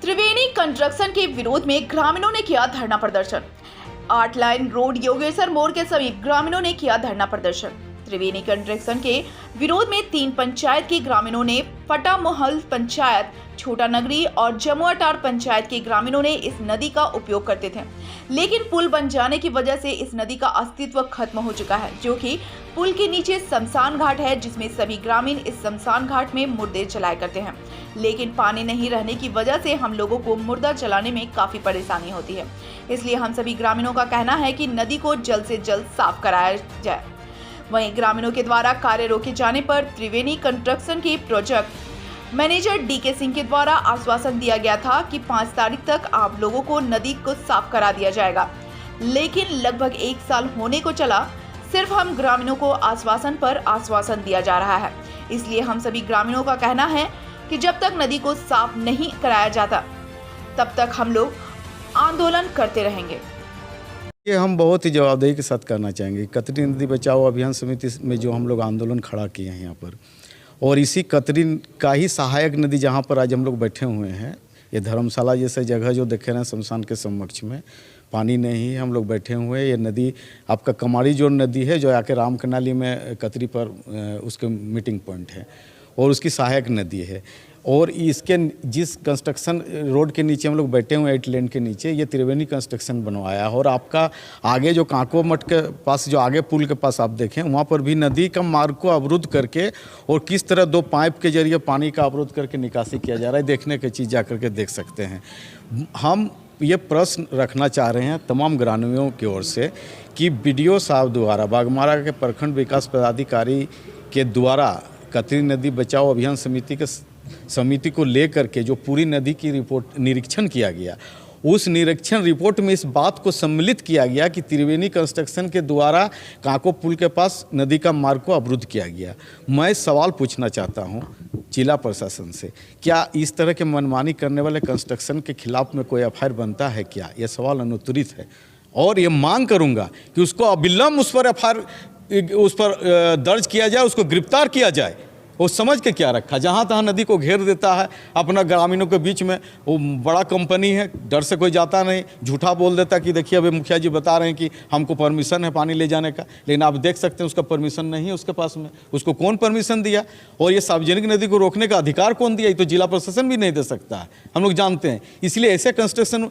त्रिवेणी construction के विरोध में ग्रामीणों ने किया धरना प्रदर्शन। 8 लाइन रोड योगेश्वर मोड़ के समीप ग्रामीणों ने किया धरना प्रदर्शन। त्रिवेणी कंस्ट्रक्शन के विरोध में 3 पंचायत के ग्रामीणों ने, फटामोहल पंचायत, छोटा नगरी और जमुआटार पंचायत के ग्रामीणों ने इस नदी का उपयोग करते थे, लेकिन पुल बन जाने की वजह से इस नदी का अस्तित्व खत्म हो चुका है, जो कि पुल के नीचे शमशान घाट है, जिसमें सभी ग्रामीण इस शमशान घाट में मुर्दे जलाया करते हैं। लेकिन पानी नहीं रहने की वजह से हम लोगों को मुर्दा जलाने में काफी परेशानी होती है। इसलिए हम सभी ग्रामीणों का कहना है कि नदी को जल्द से जल्द साफ कराया जाए। वहीं ग्रामीणों के द्वारा कार्य रोके जाने पर त्रिवेणी कंस्ट्रक्शन के प्रोजेक्ट मैनेजर डीके सिंह के द्वारा आश्वासन दिया गया था कि 5 तारीख तक आप लोगों को नदी को साफ करा दिया जाएगा, लेकिन लगभग 1 साल होने को चला, सिर्फ हम ग्रामीणों को आश्वासन पर आश्वासन दिया जा रहा है। इसलिए हम सभी ग्रामीणों का कहना है कि जब तक नदी को साफ नहीं कराया जाता तब तक हम लोग आंदोलन करते रहेंगे। ये हम बहुत ही जवाबदेही के साथ करना चाहेंगे। कतरी नदी बचाओ अभियान समिति में जो हम लोग आंदोलन खड़ा किए हैं यहाँ पर, और इसी कतरी का ही सहायक नदी जहाँ पर आज हम लोग बैठे हुए हैं, ये धर्मशाला जैसे जगह जो देखे रहे हैं शमशान के समक्ष में, पानी नहीं हम लोग बैठे हुए हैं। ये नदी आपका कमारी जो नदी है, जो आके राम कनाली में कतरी पर उसके मीटिंग पॉइंट है, और उसकी सहायक नदी है। और इसके जिस कंस्ट्रक्शन रोड के नीचे हम लोग बैठे हुए हैं, 8 लेन के नीचे, ये त्रिवेणी कंस्ट्रक्शन बनवाया है। और आपका आगे जो कांको मठ के पास, जो आगे पुल के पास आप देखें, वहाँ पर भी नदी का मार्ग को अवरुद्ध करके और किस तरह 2 पाइप के जरिए पानी का अवरुद्ध करके निकासी किया जा रहा है, देखने की चीज़ जा करके देख सकते हैं। हम ये प्रश्न रखना चाह रहे हैं तमाम ग्रामीणों की ओर से कि बीडीओ साहब द्वारा, बाघमारा के प्रखंड विकास पदाधिकारी के द्वारा कतरी नदी बचाओ अभियान समिति को लेकर के जो पूरी नदी की रिपोर्ट निरीक्षण किया गया, उस निरीक्षण रिपोर्ट में इस बात को सम्मिलित किया गया कि त्रिवेणी कंस्ट्रक्शन के द्वारा कांको पुल के पास नदी का मार्ग को अवरुद्ध किया गया। मैं सवाल पूछना चाहता हूं जिला प्रशासन से, क्या इस तरह के मनमानी करने वाले कंस्ट्रक्शन के खिलाफ में कोई एफआईआर बनता है क्या? यह सवाल अनुत्तरित है, और ये मांग करूंगा कि उसको अविलंब उस पर एफआईआर उस पर दर्ज किया जाए, उसको गिरफ्तार किया जाए। वो समझ के क्या रखा, जहाँ तहाँ नदी को घेर देता है अपना ग्रामीणों के बीच में। वो बड़ा कंपनी है, डर से कोई जाता नहीं, झूठा बोल देता कि देखिए अभी मुखिया जी बता रहे हैं कि हमको परमिशन है पानी ले जाने का, लेकिन आप देख सकते हैं उसका परमिशन नहीं है उसके पास में। उसको कौन परमिशन दिया, और ये सार्वजनिक नदी को रोकने का अधिकार कौन दिया? ये तो जिला प्रशासन भी नहीं दे सकता है, हम लोग जानते हैं। इसलिए ऐसे कंस्ट्रक्शन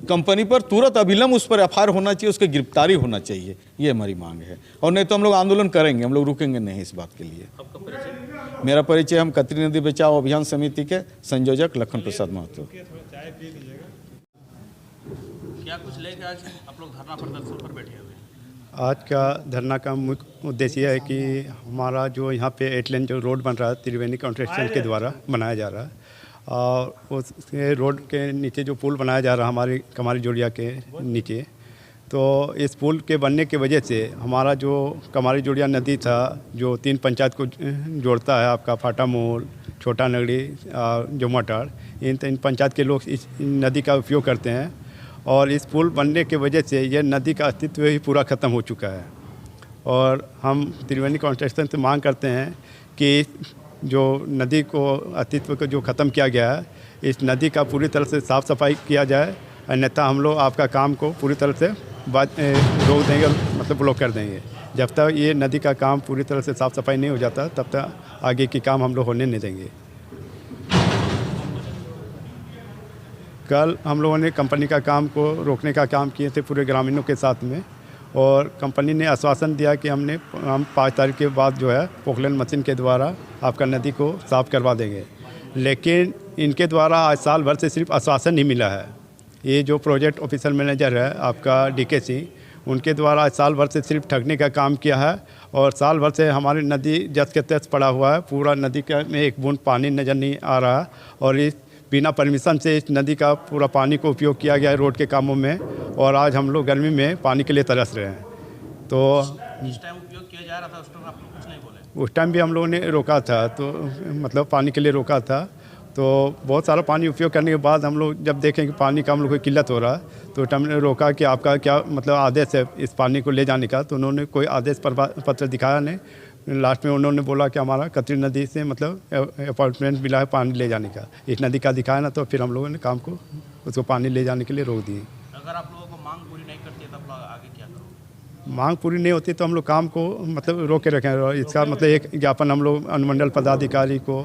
कंपनी पर तुरंत अविलंब उस पर एफआईआर होना चाहिए, उसकी गिरफ्तारी होना चाहिए, ये हमारी मांग है। और नहीं तो हम लोग आंदोलन करेंगे, हम लोग रुकेंगे नहीं इस बात के लिए। मेरा परिचय, हम कतरी नदी बचाओ अभियान समिति के संयोजक लखन प्रसाद महतो। क्या कुछ लेकर आज आप लोग धरना प्रदर्शन पर बैठे हुए? आज का धरना का मुख्य उद्देश्य यह है कि हमारा जो यहाँ पे 8 लेन जो रोड बन रहा है त्रिवेणी कंस्ट्रक्शन के द्वारा बनाया जा रहा है, और उस रोड के नीचे जो पुल बनाया जा रहा है हमारी कमारी जोड़िया के नीचे, तो इस पुल के बनने की वजह से हमारा जो कमारी जोड़िया नदी था, जो 3 पंचायत को जोड़ता है, आपका फाटामोल, छोटा नगरी, जमुआटार, इन 3 पंचायत के लोग इस नदी का उपयोग करते हैं। और इस पुल बनने की वजह से यह नदी का अस्तित्व ही पूरा ख़त्म हो चुका है। और हम त्रिवेणी कंस्ट्रक्शन से मांग करते हैं कि जो नदी को अस्तित्व को जो ख़त्म किया गया है, इस नदी का पूरी तरह से साफ़ सफाई किया जाए, अन्यथा हम लोग आपका काम को पूरी तरह से रोक देंगे, मतलब ब्लॉक कर देंगे। जब तक ये नदी का काम पूरी तरह से साफ़ सफाई नहीं हो जाता, तब तक आगे की काम हम लोग होने नहीं देंगे। कल हम लोगों ने कंपनी का काम को रोकने का काम किए थे पूरे ग्रामीणों के साथ में, और कंपनी ने आश्वासन दिया कि हम 5 तारीख के बाद जो है पोखलन मशीन के द्वारा आपका नदी को साफ़ करवा देंगे। लेकिन इनके द्वारा आज साल भर से सिर्फ आश्वासन नहीं मिला है। ये जो प्रोजेक्ट ऑफिसर मैनेजर है आपका डीके सिंह, उनके द्वारा आज साल भर से सिर्फ ठगने का काम किया है, और साल भर से हमारी नदी जस के तस पड़ा हुआ है। पूरा नदी का में एक बूंद पानी नज़र नहीं आ रहा, और इस बिना परमिशन से इस नदी का पूरा पानी को उपयोग किया गया है रोड के कामों में, और आज हम लोग गर्मी में पानी के लिए तरस रहे हैं। तो जिस टाइम उपयोग किया जा रहा था उस टाइम आप लोग कुछ नहीं बोले? उस टाइम भी हम लोगों ने रोका था, तो मतलब पानी के लिए रोका था। तो बहुत सारा पानी उपयोग करने के बाद हम लोग जब देखें कि पानी का हम लोग को किल्लत हो रहा है, तो हमने रोका कि आपका क्या मतलब आदेश है इस पानी को ले जाने का। तो उन्होंने कोई आदेश पत्र दिखाया नहीं, लास्ट में उन्होंने बोला कि हमारा कतरी नदी से मतलब अपॉइंटमेंट मिला है पानी ले जाने का, इस नदी का दिखाया ना, तो फिर हम लोगों ने काम को उसको पानी ले जाने के लिए रोक दिए। अगर आप लोगों को मांग पूरी नहीं करती है तो आप लोग आगे क्या करोगे? मांग पूरी नहीं होती तो हम लोग काम को मतलब रोक के रखें। इसका मतलब एक ज्ञापन हम लोग अनुमंडल पदाधिकारी को,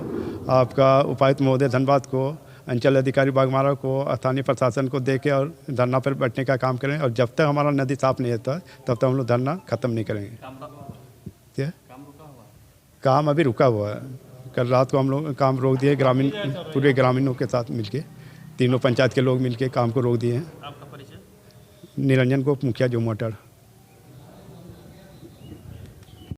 आपका उपायुक्त महोदय धनबाद को, अंचल अधिकारी बागमारा को, स्थानीय प्रशासन को दे के और धरना पर बैठने का काम करें। और जब तक हमारा नदी साफ नहीं होता तब तक हम लोग धरना ख़त्म नहीं करेंगे। क्या काम अभी रुका हुआ है। कल रात को हम लोग काम रोक दिए, पूरे ग्रामीणों के साथ मिलके, तीनों पंचायत के लोग मिलके काम को रोक दिए हैं। आपका परिचय? निरंजन को मुखिया जो मोटर।